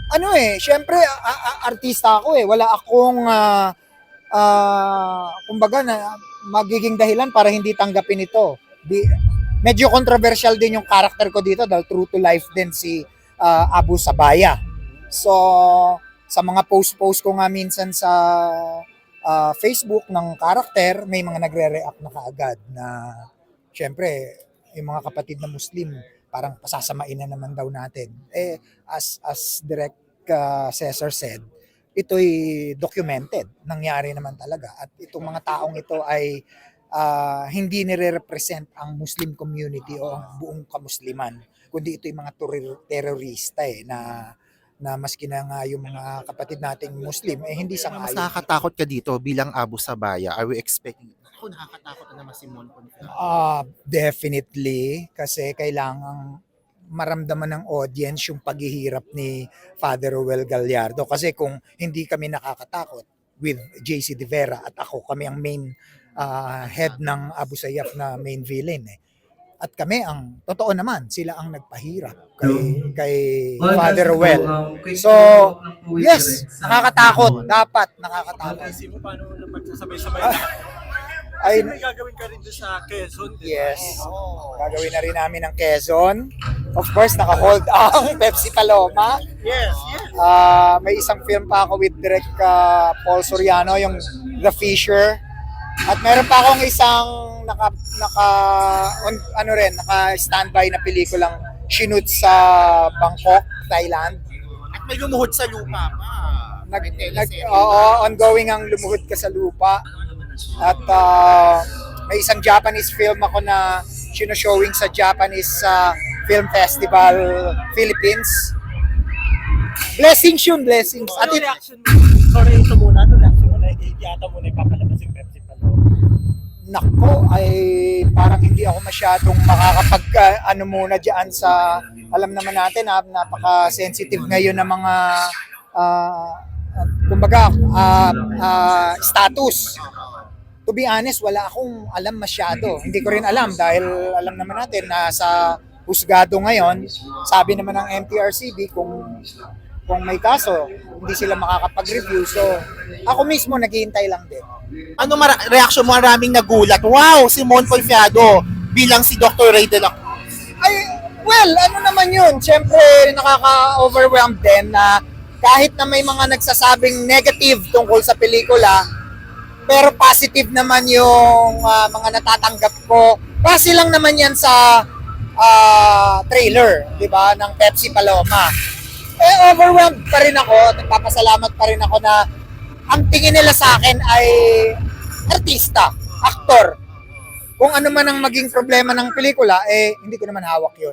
ano syempre artista ako wala akong kumbaga na magiging dahilan para hindi tanggapin ito. Medyo controversial din yung character ko dito dahil true to life din si Abu Sabaya. So, sa mga post-post ko nga minsan sa Facebook ng character, may mga nagre-react na kaagad na syempre, yung mga kapatid na Muslim, parang pasasamain na naman daw natin. As Direct Cesar said, ito'y documented. Nangyari naman talaga. At itong mga taong ito ay hindi nire-represent ang Muslim community o ang buong kamusliman, kundi ito'y mga terorista na maski na nga yung mga kapatid nating Muslim hindi Mas sang-ayon. nakakatakot ka dito bilang Abu Sabaya. Are we expecting? Ako nakakatakot na naman si Mon Confiado. Definitely kasi kailangang maramdaman ng audience yung paghihirap ni Father Ruel Gallardo kasi kung hindi kami nakakatakot with JC De Vera at ako, kami ang main head ng Abu Sayyaf na main villain At kami ang, totoo naman, sila ang nagpahirap kay Father Ruel. So, yes, nakakatakot. Dapat nakakatakot. Isip mo paano magsasabay-sabay Ay, may gagawin ka rin doon sa Quezon, di ba? yes. Gagawin na rin namin ng Quezon. Of course, naka-hold ang Pepsi Paloma. Yes, yes. May isang film pa ako with Direk Paul Soriano, yung The Fisher. At meron pa akong isang naka-standby na pelikulang shoot sa Bangkok, Thailand. At may lumuhod sa lupa pa. Ongoing ang lumuhod ka sa lupa. At may isang Japanese film ako na showing sa Japanese Film Festival Philippines. Blessings yun, blessings. Ano At reaction mo? Sorry, ito muna. Ano reaction mo na yata mo na ipapalabas yung Pepsi Paloma? nako, ay parang hindi ako masyadong makakapag muna diyan sa, alam naman natin napaka-sensitive ngayon ng mga kumbaga status. To be honest, wala akong alam masyado. Hindi ko rin alam dahil alam naman natin na sa husgado ngayon, sabi naman ng MTRCB kung may kaso, hindi sila makakapag-review. So, ako mismo naghihintay lang din. Ano reaction mo? Maraming nagulat. Wow, si Mon Confiado bilang si Dr. Ray de la Cruz. Ay, well, ano naman yun? Siyempre, nakaka-overwhelmed din na kahit na may mga nagsasabing negative tungkol sa pelikula, pero positive naman yung mga natatanggap ko. Kasi lang naman yan sa trailer, di ba, ng Pepsi Paloma. Overwhelmed pa rin ako at nagpapasalamat pa rin ako na ang tingin nila sa akin ay artista, aktor. Kung ano man ang maging problema ng pelikula, hindi ko naman hawak yun.